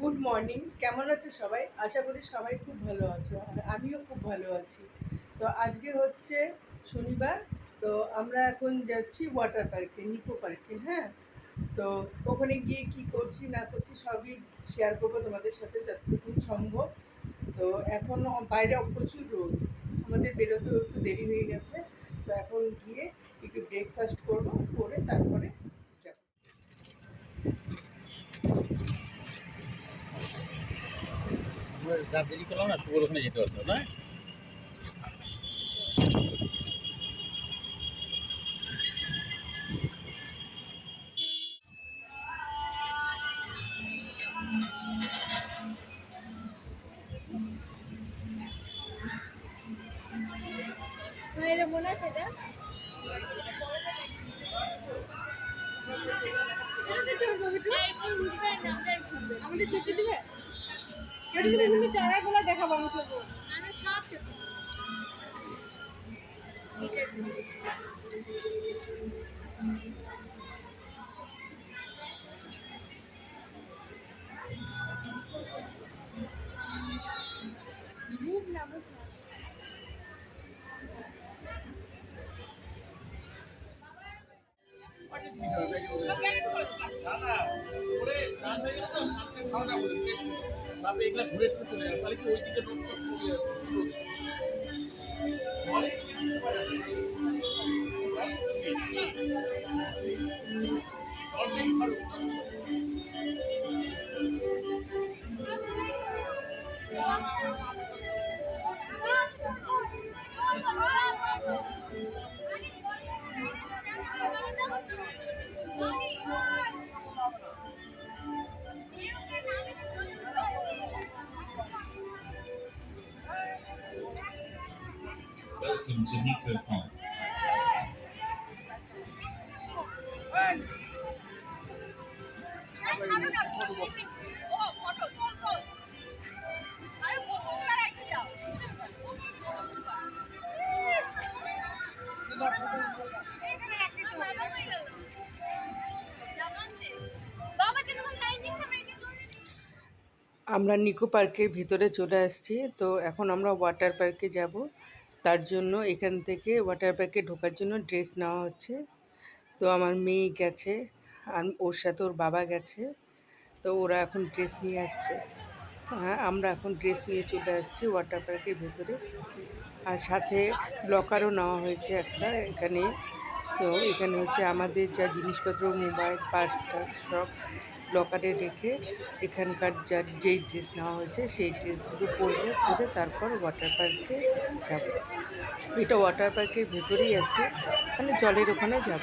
Good morning. কেমন আছে সবাই? আশা করি সবাই খুব ভালো আছো, আর আমিও খুব ভালো আছি। তো আজকে হচ্ছে শনিবার। তো আমরা এখন যাচ্ছি ওয়াটার পার্কে, নিকো পার্কে। হ্যাঁ, তো ওখানে গিয়ে কি করছি না করছি সবই শেয়ার করবো তোমাদের সাথে যতটুকু সম্ভব। তো এখন বাইরে প্রচুর রোদ, আমাদের বেরোতেও একটু দেরি হয়ে গেছে। তো এখন গিয়ে একটু ব্রেকফাস্ট করবো, করে তারপরে যাবো। যা দেরি করলাম না, শুভর ওখানে যেতে পারতো না। মনে আছে এটা আমাদের চোখে দিবে কেটে দিবে, কিন্তু চারাগুলো দেখাবো আমি সব সব মুখ না মুখ না ঘুরে চলে যাবে, তাহলে কি ওই দিকে Welcome to Nico Park. আমরা নিকো পার্কের ভিতরে চলে আসছি। তো এখন আমরা ওয়াটার পার্কে যাব। তার জন্য এখান থেকে ওয়াটার পার্কে ঢোকার জন্য ড্রেস নেওয়া হচ্ছে। তো আমার মেয়ে গেছে, আর ওর সাথে ওর বাবা গেছে। তো ওরা এখন ড্রেস নিয়ে আসছে। হ্যাঁ, আমরা এখন ড্রেস নিয়ে চলে আসছি ওয়াটার পার্কের ভেতরে। আর সাথে লকারও নেওয়া হয়েছে একটা এখানে। তো এখানে হচ্ছে আমাদের যা জিনিসপত্র, মোবাইল, পার্স টার্স সব লকারে রেখে এখানকার যেই ড্রেস নেওয়া হয়েছে সেই ড্রেসগুলো পরবো, পরে তারপর ওয়াটার পার্কে যাব। এটা ওয়াটার পার্কের ভেতরেই আছে, মানে জলের ওখানে যাব।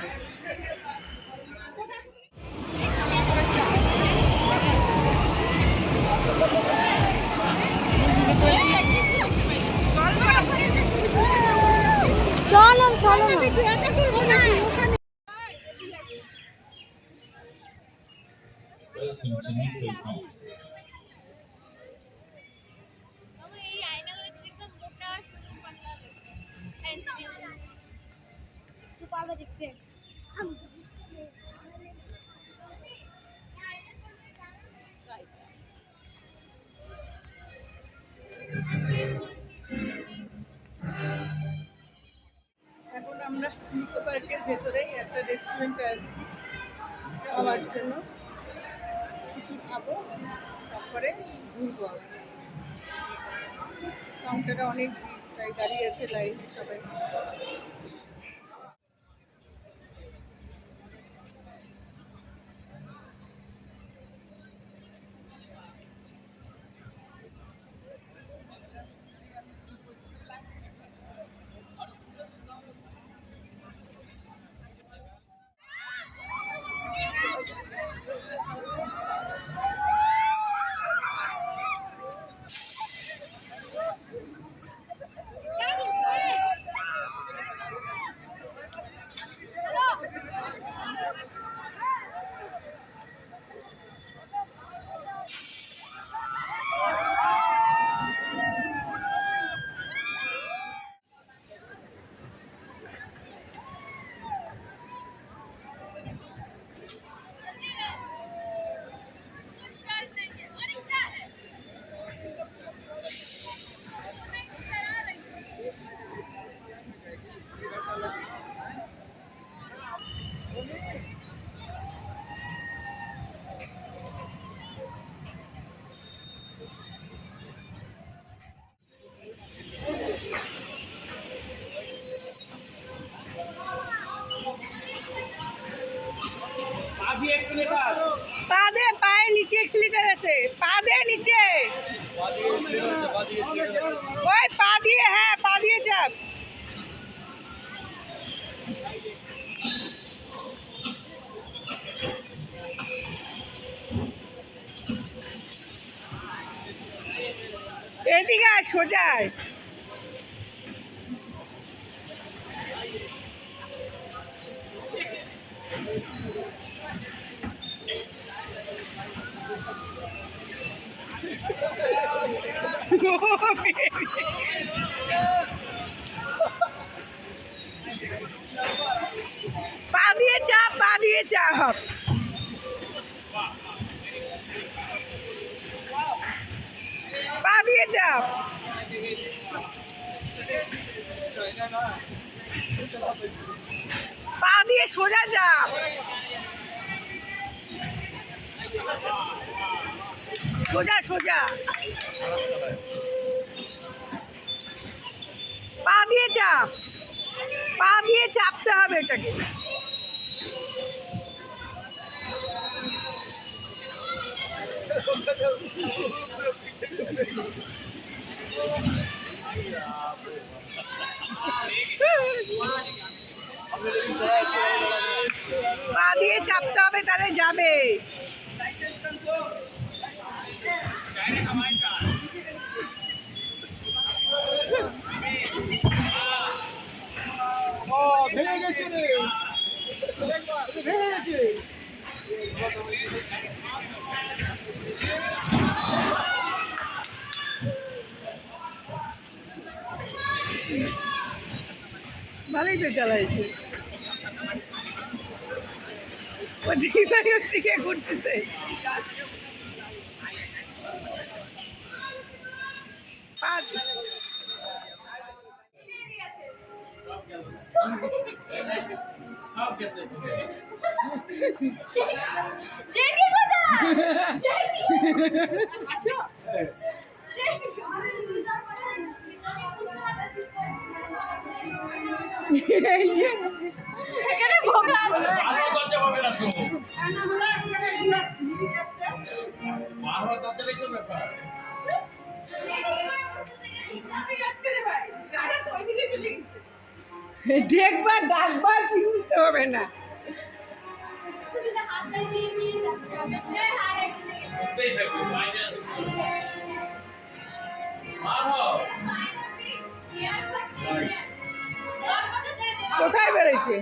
চলো চলো এত করবো না ওখানে Welcome to Nico Park. পারবে দেখতে এখন আমরা নিকো পার্কের ভেতরেই একটা রেস্টুরেন্টে আসছি খাওয়ার জন্য। কিছু খাবো, তারপরে ঘুরবো আবার। কাউন্টারে অনেক ভিড়, তাই দাঁড়িয়ে আছে লাইন সবাই। আসছে, পা দে নিচে, ওই পা দিয়ে, হ্যাঁ পা দিয়ে চাপ। এদিকে আয়, সোজা আয়। পা দিয়ে চাপ, পা দিয়ে চাপ। পা দিয়ে চাপ। পা দিয়ে সোজা চাপ। সোজা সোজা। পা দিয়ে চাপ, পা দিয়ে চাপতে হবে এটাকে। পা দিয়ে চাপতে হবে, তাহলে যাবে। ভেঙে গেছে রে, ভেঙে গেছে। ভালোই তো চালাইছে। ওদিকে ঘুরতেছে। সব গেছে এই যে এখানে ভোগা আছে। ভালো করতে হবে না তো ভালো করতে তো ব্যাপার দেখবা ডাকবা, চিনতে হবে না। করতেই থাকবে বাইরে মারো কোথায় বেরোচ্ছে?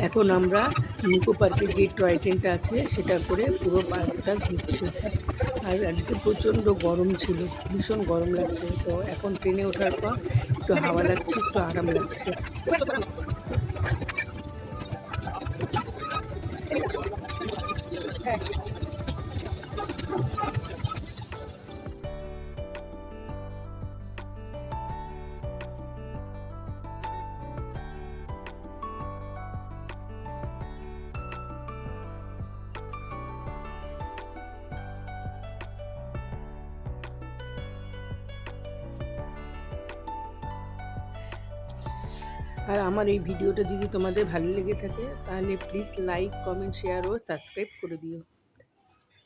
এখন আমরা নিকো পার্কের যে টয় ট্রেনটা আছে সেটা করে পুরো পার্কটা ঘুরছি। আর আজকে প্রচণ্ড গরম ছিল, ভীষণ গরম লাগছে। তো এখন ট্রেনে ওঠার পর একটু হাওয়া লাগছে, একটু আরাম লাগছে। আর আমার এই ভিডিওটা যদি তোমাদের ভালো লেগে থাকে তাহলে প্লিজ লাইক, কমেন্ট, শেয়ার ও সাবস্ক্রাইব করে দিও।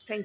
থ্যাংক